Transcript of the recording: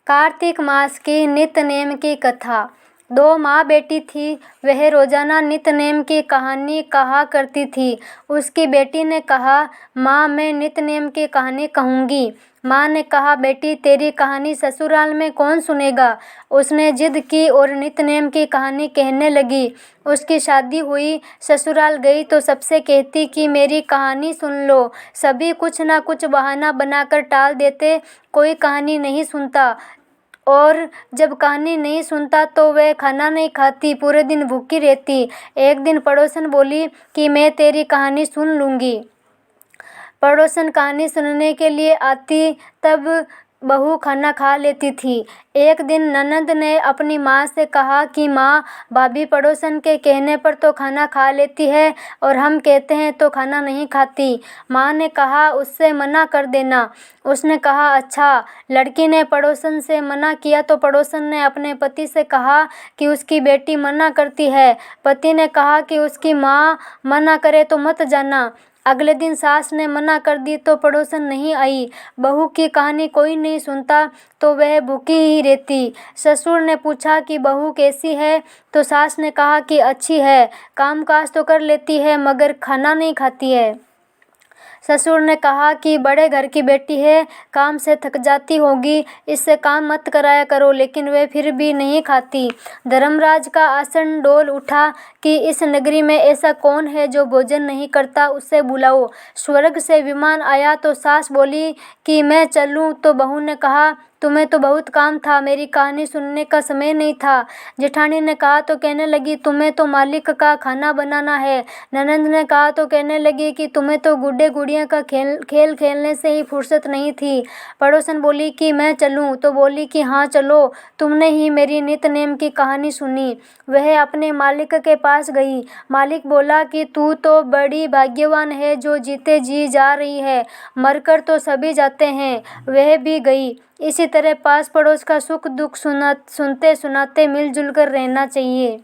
कार्तिक मास की नित्य-नेम की कथा। दो माँ बेटी थी। वह रोजाना नित्य-नेम की कहानी कहा करती थी। उसकी बेटी ने कहा, माँ मैं नित्य-नेम की कहानी कहूँगी। माँ ने कहा, बेटी तेरी कहानी ससुराल में कौन सुनेगा। उसने जिद की और नित्य-नेम की कहानी कहने लगी। उसकी शादी हुई, ससुराल गई तो सबसे कहती कि मेरी कहानी सुन लो। सभी कुछ ना कुछ बहाना बनाकर टाल देते, कोई कहानी नहीं सुनता। और जब कहानी नहीं सुनता तो वह खाना नहीं खाती, पूरे दिन भूखी रहती। एक दिन पड़ोसन बोली कि मैं तेरी कहानी सुन लूँगी। पड़ोसन कहानी सुनने के लिए आती, तब बहू खाना खा लेती थी। एक दिन ननद ने अपनी माँ से कहा कि माँ, भाभी पड़ोसन के कहने पर तो खाना खा लेती है और हम कहते हैं तो खाना नहीं खाती। माँ ने कहा, उससे मना कर देना। उसने कहा, अच्छा। लड़की ने पड़ोसन से मना किया तो पड़ोसन ने अपने पति से कहा कि उसकी बेटी मना करती है। पति ने कहा कि उसकी माँ मना करे तो मत जाना। अगले दिन सास ने मना कर दी तो पड़ोसन नहीं आई। बहू की कहानी कोई नहीं सुनता तो वह भूखी ही रहती। ससुर ने पूछा कि बहू कैसी है, तो सास ने कहा कि अच्छी है, कामकाज तो कर लेती है मगर खाना नहीं खाती है। ससुर ने कहा कि बड़े घर की बेटी है, काम से थक जाती होगी, इससे काम मत कराया करो, लेकिन वे फिर भी नहीं खाती। धर्मराज का आसन डोल उठा कि इस नगरी में ऐसा कौन है जो भोजन नहीं करता, उससे बुलाओ। स्वर्ग से विमान आया तो सास बोली कि मैं चलूं, तो बहू ने कहा, तुम्हें तो बहुत काम था, मेरी कहानी सुनने का समय नहीं था। जेठानी ने कहा तो कहने लगी, तुम्हें तो मालिक का खाना बनाना है। ननंद ने कहा तो कहने लगी कि तुम्हें तो गुड्डे गुड़िया का खेल खेलने से ही फुर्सत नहीं थी। पड़ोसन बोली कि मैं चलूं, तो बोली कि हाँ चलो, तुमने ही मेरी नित्य-नेम की कहानी सुनी। वह अपने मालिक के पास गई। मालिक बोला कि तू तो बड़ी भाग्यवान है जो जीते जी जा रही है, मरकर तो सभी जाते हैं। वह भी गई। इसी तरह पास पड़ोस का सुख दुख सुनते सुनाते मिलजुल कर रहना चाहिए।